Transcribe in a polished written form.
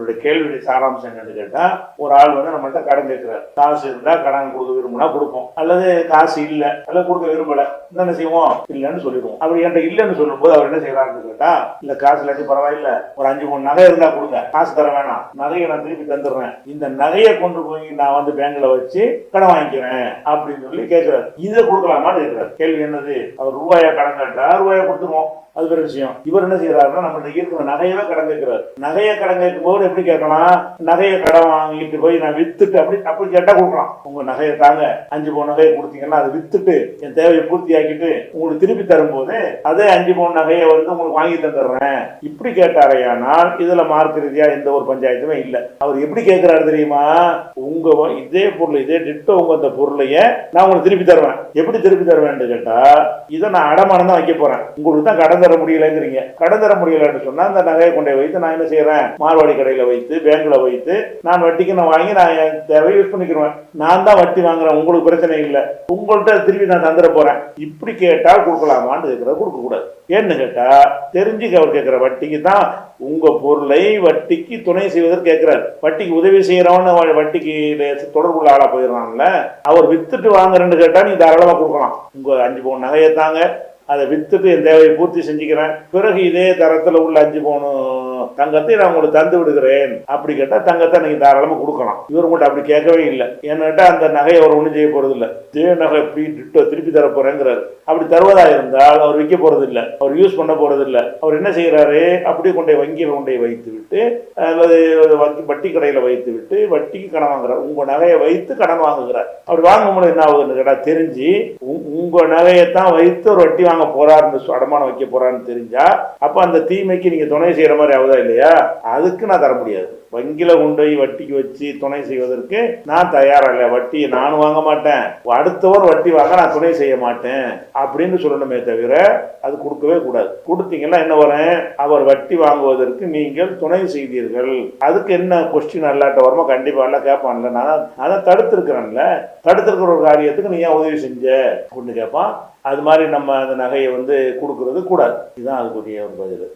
உங்களுடைய கேள்வியுடைய சாராம்சம் என்னன்னு கேட்டா, ஒரு ஆள் நம்மள்ட்ட கடன் கேட்கிறார். காசு இருந்தா கடன் கொடுக்க விரும்பினா கொடுப்போம், அல்லது காசு இல்ல அல்லது கொடுக்க விரும்பல என்ன செய்வோம், இல்லைன்னு சொல்லிடுவோம். அப்படி என்கிட்ட இல்லைன்னு சொல்லும் போது அவர் என்ன செய்யறாருன்னு கேட்டா, இல்ல காசு இல்லாட்டி பரவாயில்ல, ஒரு 5-3 நகை இருந்தா கொடுங்க, காசு தர வேணாம், நகையை நான் திருப்பி தந்துடுறேன், இந்த நகையை கொண்டு போய் நான் பேங்க்ல வச்சு கடன் வாங்கிக்கிறேன் அப்படின்னு சொல்லி கேட்கிறாரு. இதை கொடுக்கலாமான்னு கேட்கிறாரு. கேள்வி என்னது, அவர் ரூபாயா கடன் கேட்டா ரூபாயா கொடுத்துருவோம், அது ஒரு விஷயம். இவர் என்ன செய்யறாருன்னா, நம்ம இருக்கிற நகையவே கடன் கேட்கிறாரு. நகையை கடன் கேட்கும் போது எப்படி கேட்கலாம், நகையை கடன் வாங்கிட்டு போய் நான் வித்துட்டு அப்படி கேட்டா கொடுக்கலாம். உங்க நகையை தாங்க, 5 பவுன் நகையை கொடுத்தீங்கன்னா அதை வித்துட்டு என் தேவையை பூர்த்தி ஆக்கிட்டு உங்களுக்கு திருப்பி தரும் போது அதே 5 பவுன் நகையை உங்களுக்கு வாங்கி தந்துடுறேன், இப்படி கேட்டாரையானால் இதுல மார்க்க ரீதியா எந்த ஒரு பஞ்சாயத்துமே இல்லை. அவர் எப்படி கேட்கிறாரு தெரியுமா, உங்க இதே பொருள் இதே டிட்டோ உங்க அந்த பொருளைய நான் உங்களுக்கு திருப்பி தருவேன். எப்படி திருப்பி தருவேன்னு கேட்டா, இதை நான் அடமானம் தான் வைக்க போறேன், உங்களுக்கு தான் கடன் தர முடியலங்கிறீங்க. கடன் தர முடியலன்னு சொன்னா அந்த நகையை கொண்டே வைத்து நான் என்ன செய்யறேன், மார்வாடி கடையில வைத்து பேங்க்ல வைத்து நான் வட்டிக்கு நான் வாங்கி நான் என் தேவையை யூஸ் பண்ணிக்கிறேன். நான் தான் வட்டி வாங்குறேன், உங்களுக்கு பிரச்சனை இல்லை, உங்கள்கிட்ட திருப்பி நான் தந்துட போறேன். இப்படி கேட்டால் கொடுக்கலாமான்னு கேட்கிற, கொடுக்க கூடாது. ஏன்னு கேட்டா, தெரிஞ்சுக்க அவர் கேட்கிற வட்டிக்கு தான் உங்க பொருளை வட்டிக்கு துணை செய்வதற்கு கேட்கிறார். வட்டிக்கு உதவி செய்யறவன்னு வட்டிக்கு தொடர்புள்ள ஆளா போயிடுறாங்கல்ல, அவர் வித்துட்டு வாங்குறேன்னு கேட்டா நீ தாராளமா கொடுக்கலாம். உங்க 5 பவுன் நகையை தாங்க, அதை வித்துட்டு என் தேவையை பூர்த்தி செஞ்சுக்கிறேன், பிறகு இதே தரத்துல உள்ள 5 பவுன் தங்கத்தை நான் உங்களுக்கு தந்து விடுகிறேன் அப்படி கேட்டா தங்கத்தை நீங்க தாராளமா கொடுக்கலாம். இவர் மட்டும் அப்படி கேட்கவே இல்லை. ஏன்னா அந்த நகையை அவர் ஒன்றும் செய்ய போறது இல்லை, இதே நகை திருப்பி தர போறேங்கிறாரு. அப்படி தருவதா இருந்தால் அவர் விற்க போறது இல்லை, அவர் யூஸ் பண்ண போறது இல்லை. அவர் என்ன செய்யறாரு, அப்படியே கொண்டே வங்கியில் கொண்டே வைத்து விட்டு அல்லது வட்டி கடையில வைத்து விட்டு வட்டிக்கு கடன் வாங்குறார். உங்க நகையை வைத்து கடன் வாங்குகிறார். அப்படி வாங்கும்போது என்ன ஆகுதுன்னு கேட்டா, தெரிஞ்சு உங்க நகையைத்தான் வைத்து ஒரு வட்டி வாங்க போறாருன்னு அடமானம் வைக்க போறாருன்னு தெரிஞ்சா அப்ப அந்த தீமைக்கு நீங்க துணை செய்யற மாதிரி ஆகுதா இல்லையா? அதுக்கு நான் தர முடியாது. வங்கியில கொண்டு போய் வட்டிக்கு வச்சு துணை செய்வதற்கு நான் தயாரா இல்லை. வட்டியை நானும் வாங்க மாட்டேன், அடுத்தவர் வட்டி வாங்க நான் துணை செய்ய மாட்டேன் அப்படின்னு சொல்லணுமே தவிர அது கொடுக்கவே கூடாது. கொடுத்தீங்கன்னா என்ன வரும், அவர் வட்டி வாங்குவதற்கு நீங்கள் துணை செய்தீர்கள், அதுக்கு என்ன கொஸ்டின் அல்லாட்ட வருமா, கண்டிப்பா எல்லாம் கேட்பான்ல, நான் தடுத்திருக்கிறேன்ல, தடுத்திருக்கிற ஒரு காரியத்துக்கு நீ ஏன் உதவி செஞ்ச அப்படின்னு கேட்பான். அது மாதிரி நம்ம அந்த நகையை கொடுக்கறது கூடாது. இதுதான் அதுக்குரிய ஒரு பதில்.